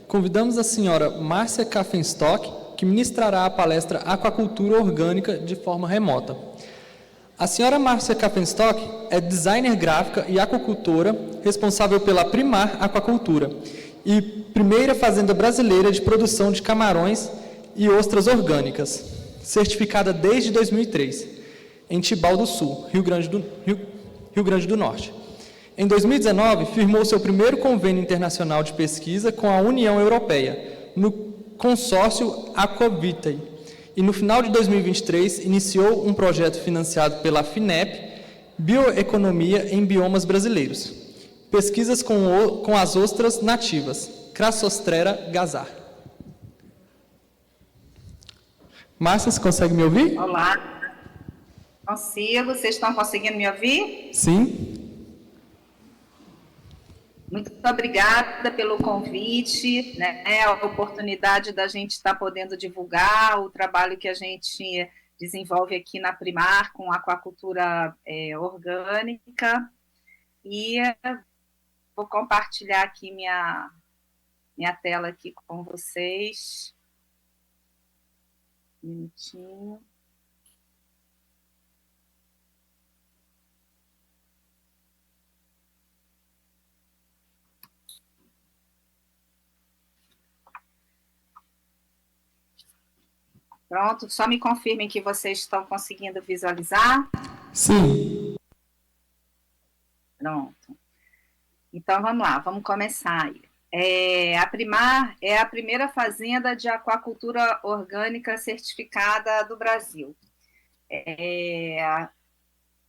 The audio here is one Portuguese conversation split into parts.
convidamos a senhora Márcia Kaffenstock, que ministrará a palestra Aquacultura Orgânica de forma remota. A senhora Márcia Kaffenstock é designer gráfica e aquacultora, responsável pela Primar Aquacultura e primeira fazenda brasileira de produção de camarões e ostras orgânicas, certificada desde 2003, em Tibau do Sul, Rio Grande do Norte. Em 2019, firmou seu primeiro convênio internacional de pesquisa com a União Europeia, no consórcio Aquavitae, e no final de 2023 iniciou um projeto financiado pela FINEP, Bioeconomia em Biomas Brasileiros, pesquisas com as ostras nativas, Crassostera gazar. Márcia, você consegue me ouvir? Olá, consigo. Vocês estão conseguindo me ouvir? Sim. Muito obrigada pelo convite, né, a oportunidade da gente estar podendo divulgar o trabalho que a gente desenvolve aqui na Primar com aquacultura orgânica. E vou compartilhar aqui minha tela aqui com vocês. Um minutinho. Pronto, só me confirmem que vocês estão conseguindo visualizar. Sim. Pronto. Então, vamos lá, vamos começar aí. A Primar é a primeira fazenda de aquacultura orgânica certificada do Brasil.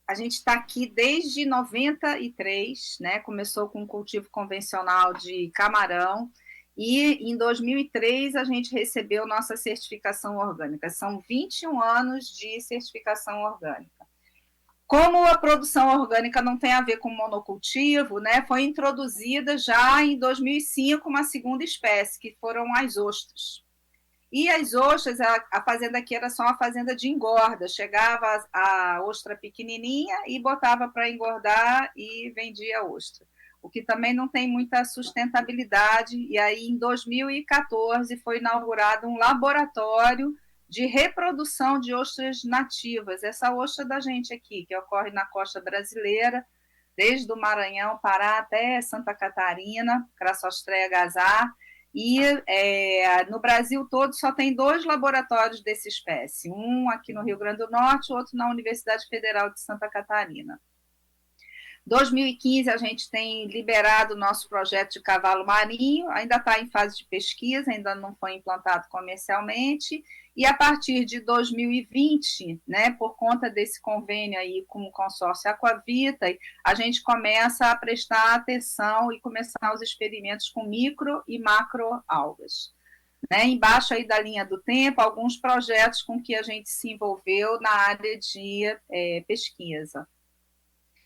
A gente está aqui desde 93, né? Começou com um cultivo convencional de camarão, e em 2003 a gente recebeu nossa certificação orgânica. São 21 anos de certificação orgânica. Como a produção orgânica não tem a ver com monocultivo, né, foi introduzida já em 2005 uma segunda espécie, que foram as ostras. E as ostras, a fazenda aqui era só uma fazenda de engorda, chegava a ostra pequenininha e botava para engordar e vendia a ostra, o que também não tem muita sustentabilidade. E aí, em 2014, foi inaugurado um laboratório de reprodução de ostras nativas, essa ostra da gente aqui, que ocorre na costa brasileira, desde o Maranhão, Pará até Santa Catarina, Crassostrea gazar, e no Brasil todo só tem 2 laboratórios dessa espécie, um aqui no Rio Grande do Norte, outro na Universidade Federal de Santa Catarina. 2015 a gente tem liberado o nosso projeto de cavalo marinho, ainda está em fase de pesquisa, ainda não foi implantado comercialmente, e a partir de 2020, né, por conta desse convênio aí com o consórcio Aquavitae, a gente começa a prestar atenção e começar os experimentos com micro e macroalgas. Né, embaixo aí da linha do tempo, alguns projetos com que a gente se envolveu na área de pesquisa.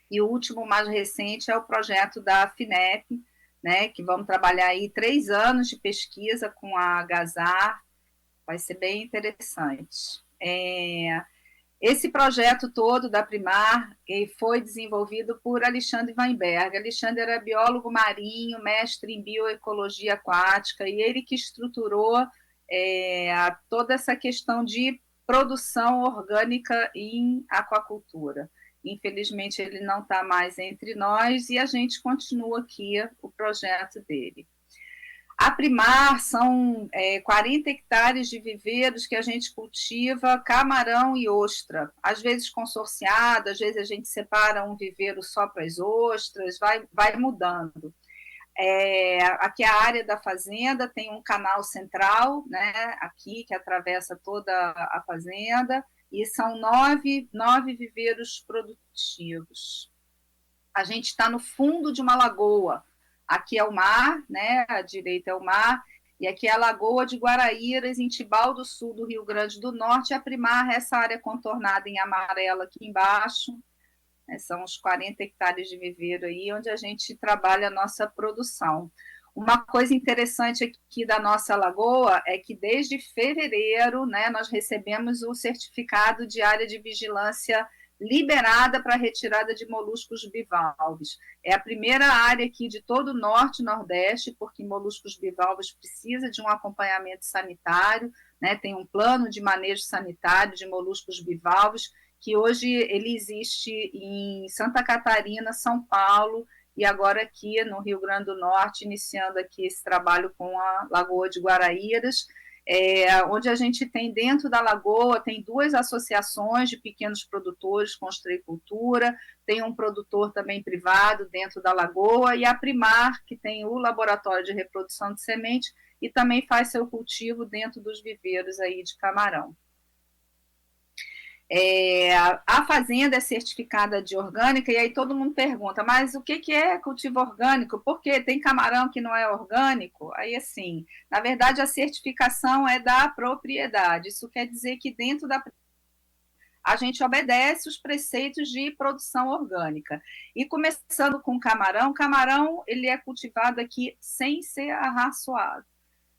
E o último, mais recente, é o projeto da FINEP, né, que vamos trabalhar aí 3 anos de pesquisa com a gazar, vai ser bem interessante. Esse projeto todo da Primar foi desenvolvido por Alexandre Weinberg. Alexandre era biólogo marinho, mestre em bioecologia aquática, e ele que estruturou toda essa questão de produção orgânica em aquacultura. Infelizmente, ele não está mais entre nós e a gente continua aqui o projeto dele. A Primar são 40 hectares de viveros que a gente cultiva camarão e ostra, às vezes consorciado, às vezes a gente separa um viveiro só para as ostras, vai mudando. Aqui a área da fazenda tem um canal central, né, aqui que atravessa toda a fazenda, e são 9 viveiros produtivos. A gente está no fundo de uma lagoa. Aqui é o mar, né? À direita é o mar, e aqui é a Lagoa de Guaraíras, em Tibau do Sul, do Rio Grande do Norte. A Primar, essa área contornada em amarelo aqui embaixo, né? São os 40 hectares de viveiro aí, onde a gente trabalha a nossa produção. Uma coisa interessante aqui da nossa lagoa é que desde fevereiro, né, nós recebemos o certificado de área de vigilância liberada para retirada de moluscos bivalves. É a primeira área aqui de todo o norte e nordeste, porque moluscos bivalves precisa de um acompanhamento sanitário, né? Tem um plano de manejo sanitário de moluscos bivalves, que hoje ele existe em Santa Catarina, São Paulo, e agora aqui no Rio Grande do Norte, iniciando aqui esse trabalho com a Lagoa de Guaraíras, onde a gente tem dentro da lagoa, tem 2 associações de pequenos produtores com ostreicultura, tem um produtor também privado dentro da lagoa, e a Primar, que tem o laboratório de reprodução de semente, e também faz seu cultivo dentro dos viveiros aí de camarão. A fazenda é certificada de orgânica, e aí todo mundo pergunta, mas o que é cultivo orgânico? Por quê? Tem camarão que não é orgânico? Aí, assim, na verdade, a certificação é da propriedade. Isso quer dizer que dentro da a gente obedece os preceitos de produção orgânica. E começando com camarão ele é cultivado aqui sem ser arraçoado.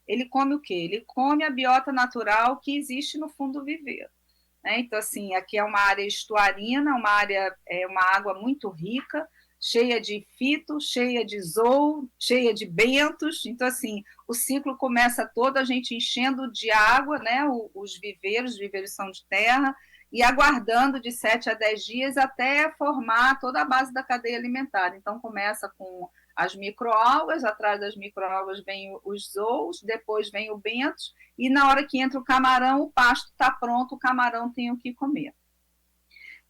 Ele come o quê? Ele come a biota natural que existe no fundo do viveiro. Então, assim, aqui é uma área estuarina, uma água muito rica, cheia de fito, cheia de zoo, cheia de bentos. Então, assim, o ciclo começa todo a gente enchendo de água, né, os viveiros são de terra, e aguardando de 7 a 10 dias até formar toda a base da cadeia alimentar. Então, começa com as microalgas, atrás das microalgas vem os zoos, depois vem o bentos, e na hora que entra o camarão, o pasto está pronto, o camarão tem o que comer.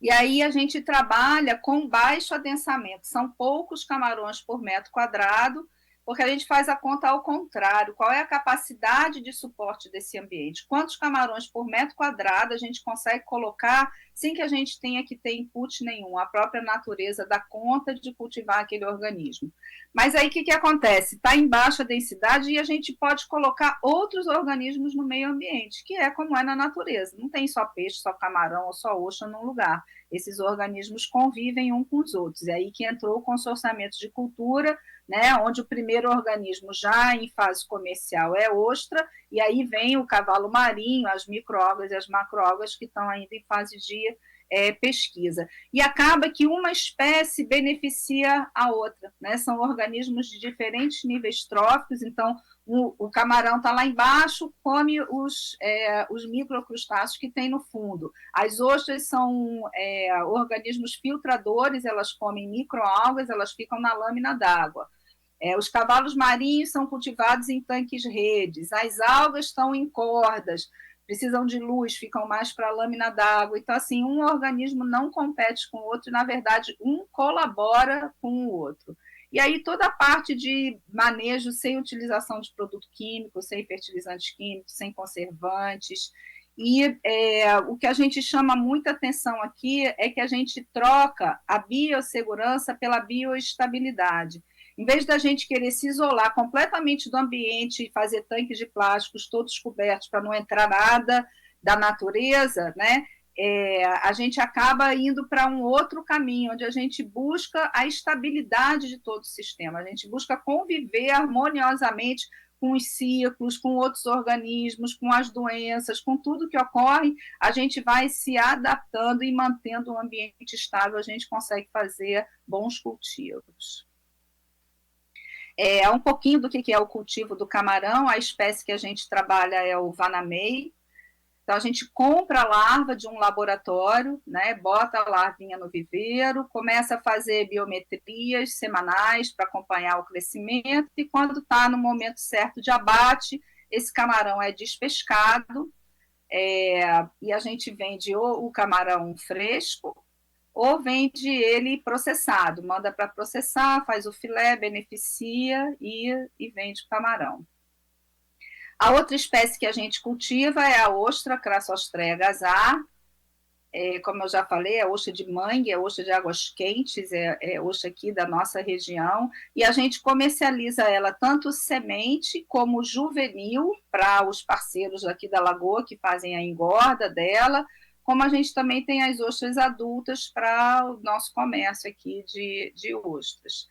E aí a gente trabalha com baixo adensamento, são poucos camarões por metro quadrado, porque a gente faz a conta ao contrário, qual é a capacidade de suporte desse ambiente, quantos camarões por metro quadrado a gente consegue colocar sem que a gente tenha que ter input nenhum, a própria natureza dá conta de cultivar aquele organismo. Mas aí o que acontece? Está em baixa densidade e a gente pode colocar outros organismos no meio ambiente, que é como é na natureza, não tem só peixe, só camarão ou só ostra num lugar, esses organismos convivem uns com os outros, é aí que entrou o consorciamento de cultura, né, onde o primeiro organismo já em fase comercial é ostra, e aí vem o cavalo marinho, as microalgas e as macroalgas que estão ainda em fase de pesquisa. E acaba que uma espécie beneficia a outra, né? São organismos de diferentes níveis tróficos, então o camarão está lá embaixo, come os microcrustáceos que tem no fundo. As ostras são organismos filtradores, elas comem microalgas, elas ficam na lâmina d'água. Os cavalos marinhos são cultivados em tanques redes, as algas estão em cordas, precisam de luz, ficam mais para a lâmina d'água. Então, assim, um organismo não compete com o outro, e, na verdade, um colabora com o outro. E aí toda a parte de manejo sem utilização de produto químico, sem fertilizantes químicos, sem conservantes. E o que a gente chama muita atenção aqui é que a gente troca a biossegurança pela bioestabilidade. Em vez da gente querer se isolar completamente do ambiente e fazer tanques de plásticos todos cobertos para não entrar nada da natureza, né? A gente acaba indo para um outro caminho, onde a gente busca a estabilidade de todo o sistema, a gente busca conviver harmoniosamente com os ciclos, com outros organismos, com as doenças, com tudo que ocorre, a gente vai se adaptando e mantendo um ambiente estável, a gente consegue fazer bons cultivos. Um pouquinho do que é o cultivo do camarão, a espécie que a gente trabalha é o Vanamei. Então, a gente compra a larva de um laboratório, né, bota a larvinha no viveiro, começa a fazer biometrias semanais para acompanhar o crescimento, e quando está no momento certo de abate, esse camarão é despescado, e a gente vende o camarão fresco, ou vende ele processado, manda para processar, faz o filé, beneficia e vende o camarão. A outra espécie que a gente cultiva é a ostra, Crassostrea gazar, como eu já falei, é ostra de mangue, é ostra de águas quentes, é ostra aqui da nossa região, e a gente comercializa ela tanto semente como juvenil para os parceiros aqui da Lagoa que fazem a engorda dela, como a gente também tem as ostras adultas para o nosso comércio aqui de ostras.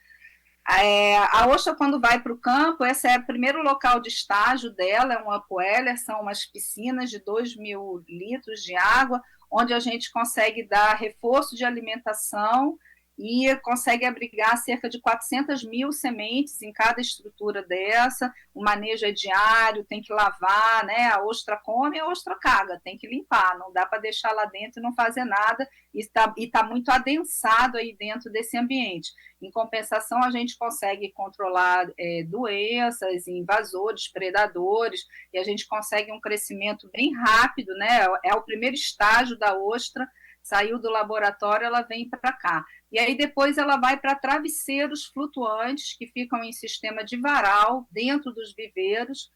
A ostra, quando vai para o campo, esse é o primeiro local de estágio dela, é um upweller, são umas piscinas de 2.000 litros de água, onde a gente consegue dar reforço de alimentação e consegue abrigar cerca de 400 mil sementes em cada estrutura dessa. O manejo é diário, tem que lavar, né? A ostra come, a ostra caga, tem que limpar, não dá para deixar lá dentro e não fazer nada, e está muito adensado aí dentro desse ambiente. Em compensação, a gente consegue controlar doenças, invasores, predadores, e a gente consegue um crescimento bem rápido, né? É o primeiro estágio da ostra, saiu do laboratório, ela vem para cá. E aí depois ela vai para travesseiros flutuantes, que ficam em sistema de varal, dentro dos viveiros.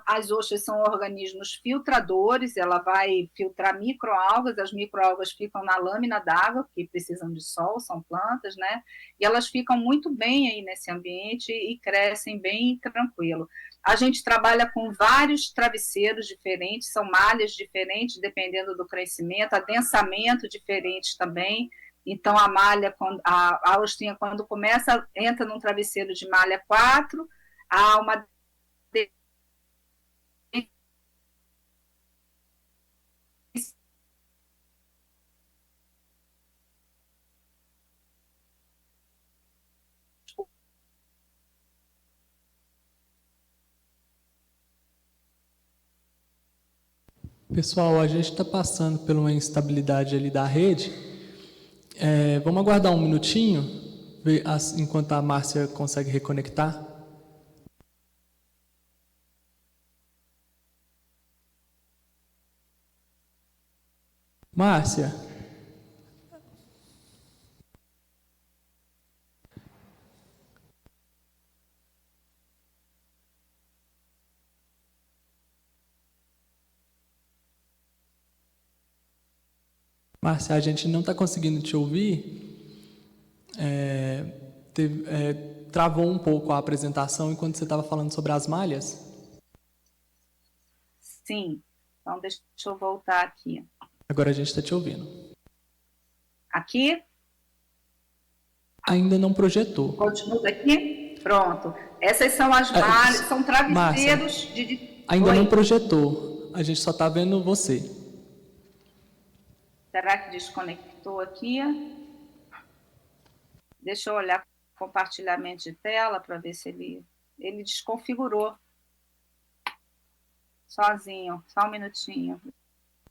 As ostras são organismos filtradores, ela vai filtrar microalgas, as microalgas ficam na lâmina d'água, que precisam de sol, são plantas, né? E elas ficam muito bem aí nesse ambiente e crescem bem tranquilo. A gente trabalha com vários travesseiros diferentes, são malhas diferentes, dependendo do crescimento, adensamento diferentes também. Então, a malha, a ostrinha, quando começa, entra num travesseiro de malha 4, há uma Pessoal, a gente está passando por uma instabilidade ali da rede. Vamos aguardar um minutinho, enquanto a Márcia consegue reconectar. Márcia. Márcia, a gente não está conseguindo te ouvir. Travou um pouco a apresentação enquanto você estava falando sobre as malhas. Sim, então deixa eu voltar aqui. Agora a gente está te ouvindo. Aqui? Ainda não projetou. Continua aqui? Pronto. Essas são as malhas, são travesseiros Márcia, ainda não projetou, a gente só está vendo você. Será que desconectou aqui? Deixa eu olhar compartilhamento de tela para ver se ele desconfigurou sozinho. Só um minutinho.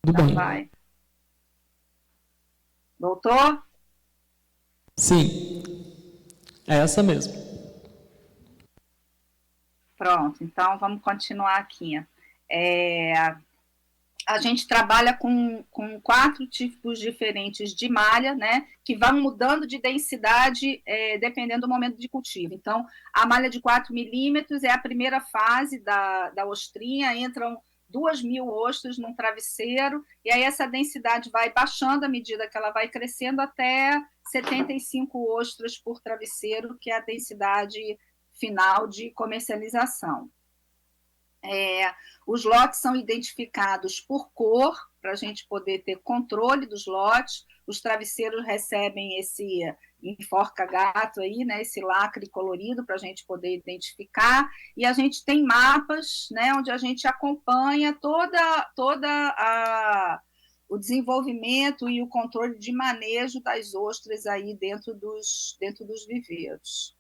Tudo bem. Vai. Voltou? Sim, é essa mesmo. Pronto, então vamos continuar aqui. A gente trabalha com 4 tipos diferentes de malha, né, que vão mudando de densidade dependendo do momento de cultivo. Então, a malha de 4 milímetros é a primeira fase da ostrinha, entram 2.000 ostras num travesseiro, e aí essa densidade vai baixando à medida que ela vai crescendo até 75 ostras por travesseiro, que é a densidade final de comercialização. Os lotes são identificados por cor, para a gente poder ter controle dos lotes. Os travesseiros recebem esse enforca-gato aí, né, esse lacre colorido para a gente poder identificar. E a gente tem mapas, né, onde a gente acompanha o desenvolvimento e o controle de manejo das ostras aí dentro dos viveiros.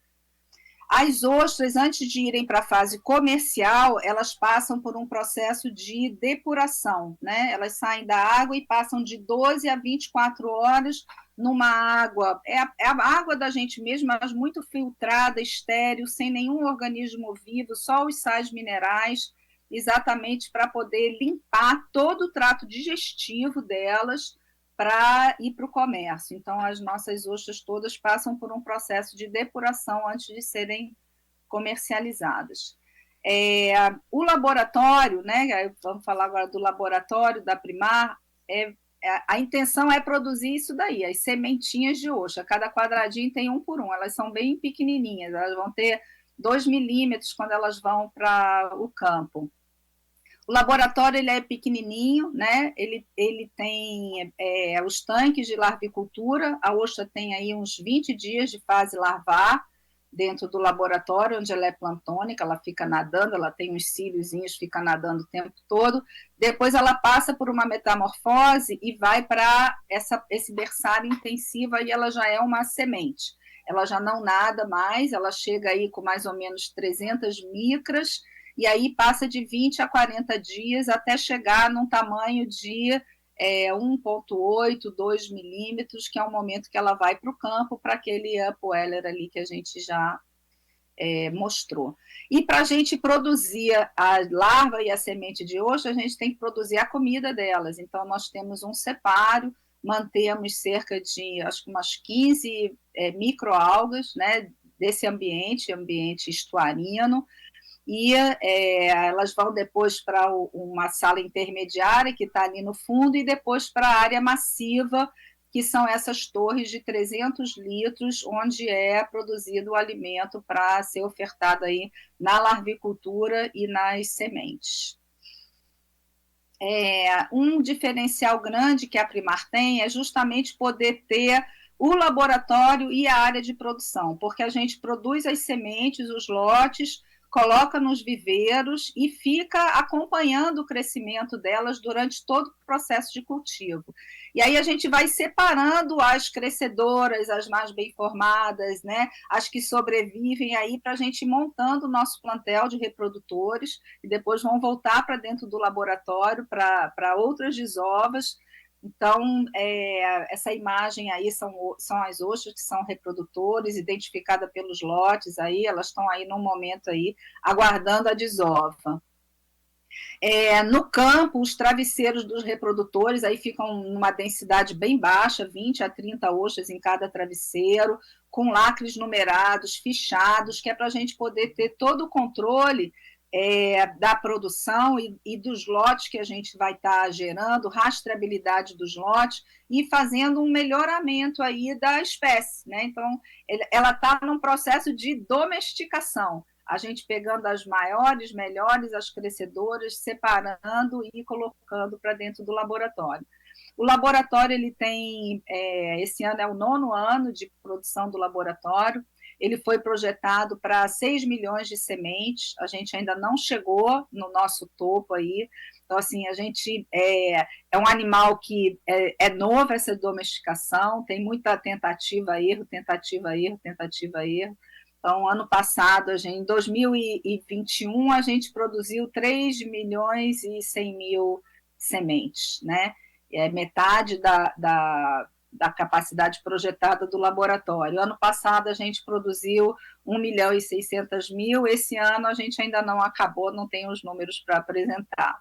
As ostras, antes de irem para a fase comercial, elas passam por um processo de depuração, né? Elas saem da água e passam de 12 a 24 horas numa água, a água da gente mesmo, mas muito filtrada, estéril, sem nenhum organismo vivo, só os sais minerais, exatamente para poder limpar todo o trato digestivo delas, para ir para o comércio. Então, as nossas ostras todas passam por um processo de depuração antes de serem comercializadas. O laboratório, né, vamos falar agora do laboratório da Primar, a intenção é produzir isso daí, as sementinhas de ostra. Cada quadradinho tem 1 por 1, elas são bem pequenininhas, elas vão ter 2 milímetros quando elas vão para o campo. O laboratório ele é pequenininho, né? Ele tem os tanques de larvicultura, a ostra tem aí uns 20 dias de fase larvar, dentro do laboratório, onde ela é planctônica, ela fica nadando, ela tem uns cíliozinhos, fica nadando o tempo todo. Depois ela passa por uma metamorfose e vai para esse berçário intensivo, e ela já é uma semente. Ela já não nada mais, ela chega aí com mais ou menos 300 micras, e aí passa de 20 a 40 dias até chegar num tamanho de 1,8, 2 milímetros, que é o momento que ela vai para o campo, para aquele upweller ali que a gente já mostrou. E para a gente produzir a larva e a semente de ostra, a gente tem que produzir a comida delas. Então, nós temos um sepário, mantemos cerca de, acho que umas 15 microalgas, né, desse ambiente estuarino, e elas vão depois para uma sala intermediária que está ali no fundo, e depois para a área massiva, que são essas torres de 300 litros, onde é produzido o alimento para ser ofertado aí na larvicultura e nas sementes. Um diferencial grande que a Primar tem é justamente poder ter o laboratório e a área de produção, porque a gente produz as sementes, os lotes, coloca nos viveiros e fica acompanhando o crescimento delas durante todo o processo de cultivo. E aí a gente vai separando as crescedoras, as mais bem formadas, né, as que sobrevivem aí, para a gente ir montando o nosso plantel de reprodutores, e depois vão voltar para dentro do laboratório para outras desovas. Então, essa imagem aí são as ostras que são reprodutores, identificadas pelos lotes, aí, elas estão aí num momento aí, aguardando a desova. No campo, os travesseiros dos reprodutores aí ficam numa densidade bem baixa, 20 a 30 ostras em cada travesseiro, com lacres numerados, fichados, que é para a gente poder ter todo o controle da produção e dos lotes que a gente vai estar gerando, rastreabilidade dos lotes e fazendo um melhoramento aí da espécie, né? Então, ela está num processo de domesticação, a gente pegando as maiores, melhores, as crescedoras, separando e colocando para dentro do laboratório. O laboratório, ele tem, esse ano é o 9º ano de produção do laboratório. Ele foi projetado para 6 milhões de sementes, a gente ainda não chegou no nosso topo aí. Então, assim, a gente é um animal que é novo, essa domesticação, tem muita tentativa, erro, tentativa, erro, tentativa, erro. Então, ano passado, em 2021, a gente produziu 3 milhões e 100 mil sementes, né? Metade da capacidade projetada do laboratório. Ano passado, a gente produziu 1 milhão e 600 mil, esse ano a gente ainda não acabou, não tem os números para apresentar.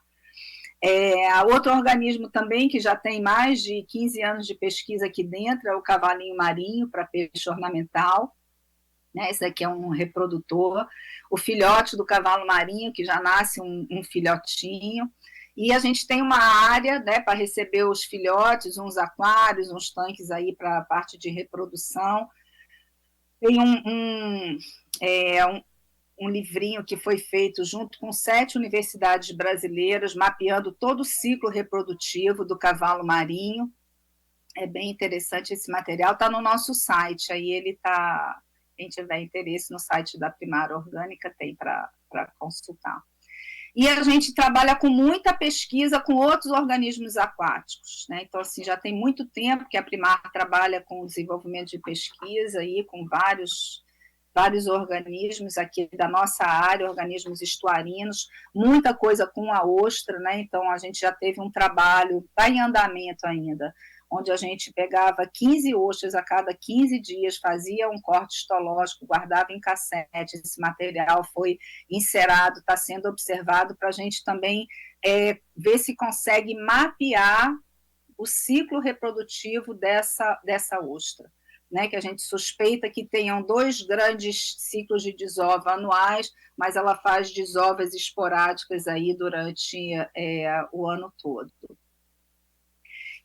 Outro organismo também que já tem mais de 15 anos de pesquisa aqui dentro é o cavalinho marinho para peixe ornamental, né? Esse aqui é um reprodutor, o filhote do cavalo marinho, que já nasce um filhotinho, e a gente tem uma área, né, para receber os filhotes, uns aquários, uns tanques aí para a parte de reprodução. Tem um livrinho que foi feito junto com 7 universidades brasileiras, mapeando todo o ciclo reprodutivo do cavalo marinho. É bem interessante esse material, está no nosso site, aí ele está, quem tiver interesse no site da Primar Orgânica tem para consultar. E a gente trabalha com muita pesquisa com outros organismos aquáticos, né? Então, assim, já tem muito tempo que a Primar trabalha com o desenvolvimento de pesquisa aí, com vários organismos aqui da nossa área, organismos estuarinos, muita coisa com a ostra, né? Então, a gente já teve um trabalho, está em andamento ainda, onde a gente pegava 15 ostras a cada 15 dias, fazia um corte histológico, guardava em cassete, esse material foi encerado, está sendo observado para a gente também ver se consegue mapear o ciclo reprodutivo dessa ostra, né, que a gente suspeita que tenham 2 grandes ciclos de desova anuais, mas ela faz desovas esporádicas aí durante o ano todo.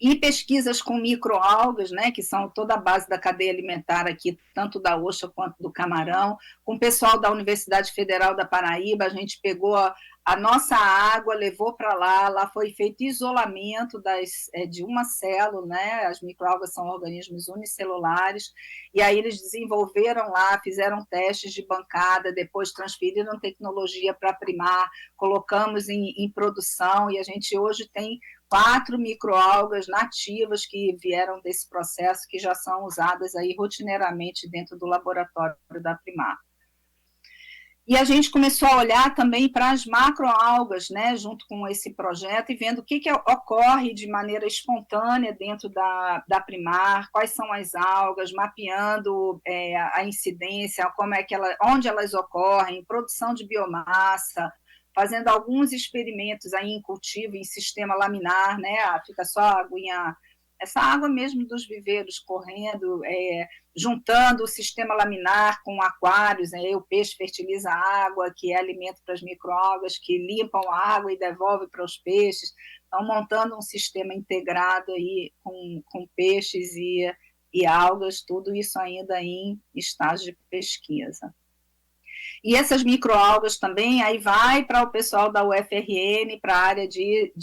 E pesquisas com microalgas, né, que são toda a base da cadeia alimentar aqui, tanto da ostra quanto do camarão. Com o pessoal da Universidade Federal da Paraíba, a gente pegou a nossa água levou para lá foi feito isolamento de uma célula, né? As microalgas são organismos unicelulares, e aí eles desenvolveram lá, fizeram testes de bancada, depois transferiram tecnologia para Primar, colocamos em produção, e a gente hoje tem 4 microalgas nativas que vieram desse processo, que já são usadas aí rotineiramente dentro do laboratório da Primar. E a gente começou a olhar também para as macroalgas, né, junto com esse projeto, e vendo o que ocorre de maneira espontânea dentro da Primar, quais são as algas, mapeando a incidência, onde elas ocorrem, produção de biomassa, fazendo alguns experimentos aí em cultivo, em sistema laminar, né, fica só a aguinha, essa água mesmo dos viveiros correndo, juntando o sistema laminar com aquários, né? O peixe fertiliza a água, que é alimento para as microalgas, que limpam a água e devolvem para os peixes. Então, montando um sistema integrado aí com peixes e algas, tudo isso ainda em estágio de pesquisa. E essas microalgas também, aí vai para o pessoal da UFRN, para a área de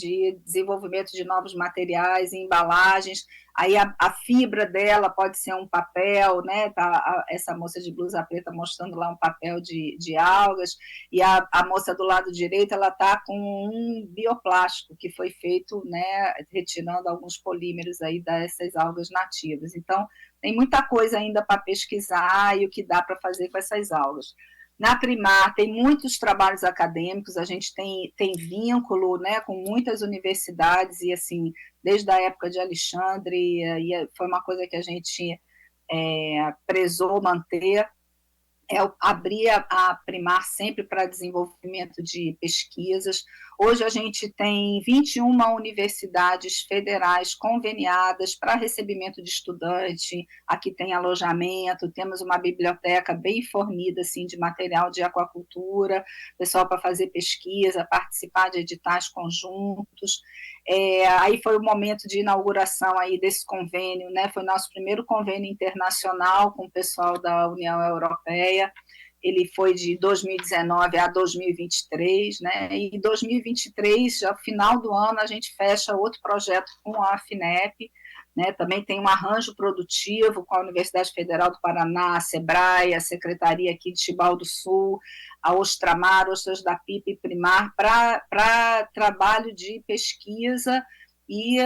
desenvolvimento de novos materiais e embalagens, aí a fibra dela pode ser um papel, né? Tá, essa moça de blusa preta mostrando lá um papel de algas, e a moça do lado direito, ela está com um bioplástico que foi feito, né, retirando alguns polímeros aí dessas algas nativas. Então, tem muita coisa ainda para pesquisar e o que dá para fazer com essas algas. Na Primar tem muitos trabalhos acadêmicos, a gente tem vínculo, né, com muitas universidades, e assim, desde a época de Alexandre, e foi uma coisa que a gente prezou manter, abrir a Primar sempre para desenvolvimento de pesquisas. Hoje a gente tem 21 universidades federais conveniadas para recebimento de estudante, aqui tem alojamento, temos uma biblioteca bem fornida assim, de material de aquacultura, pessoal para fazer pesquisa, participar de editais conjuntos. Aí foi o momento de inauguração aí desse convênio, né? Foi nosso primeiro convênio internacional com o pessoal da União Europeia. Ele foi de 2019 a 2023, né? E em 2023, já no final do ano, a gente fecha outro projeto com a FINEP, né? Também tem um arranjo produtivo com a Universidade Federal do Paraná, a SEBRAE, a Secretaria aqui de Tibau do Sul, a Ostramar, Ostras da Pipa e Primar, para trabalho de pesquisa e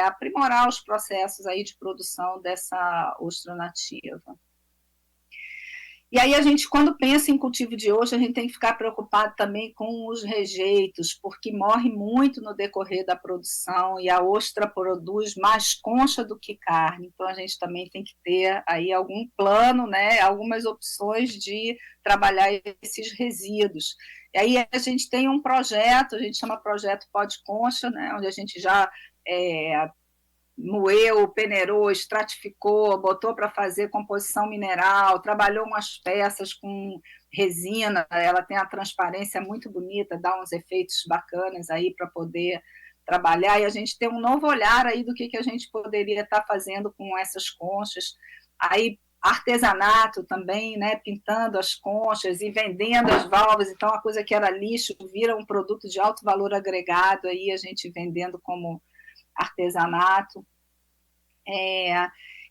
aprimorar os processos aí de produção dessa ostra nativa. E aí a gente, quando pensa em cultivo de ostra, a gente tem que ficar preocupado também com os rejeitos, porque morre muito no decorrer da produção, e a ostra produz mais concha do que carne, então a gente também tem que ter aí algum plano, né, algumas opções de trabalhar esses resíduos. E aí a gente tem um projeto, a gente chama Projeto Pó de Concha, né, onde a gente já moeu, peneirou, estratificou, botou para fazer composição mineral, trabalhou umas peças com resina, ela tem a transparência muito bonita, dá uns efeitos bacanas aí para poder trabalhar, e a gente tem um novo olhar aí do que a gente poderia estar fazendo com essas conchas, aí artesanato também, né, pintando as conchas e vendendo as válvulas, então a coisa que era lixo vira um produto de alto valor agregado, aí a gente vendendo como artesanato.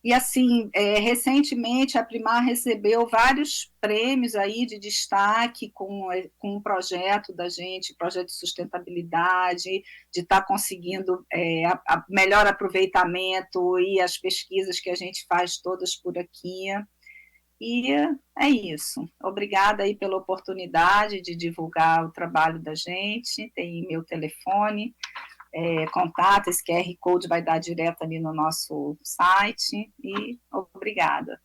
E assim, recentemente a Primar recebeu vários prêmios aí de destaque com um projeto da gente, projeto de sustentabilidade, de estar conseguindo melhor aproveitamento e as pesquisas que a gente faz todas por aqui. E é isso. Obrigada aí pela oportunidade de divulgar o trabalho da gente, tem meu telefone, contato, esse QR Code vai dar direto ali no nosso site, e obrigada.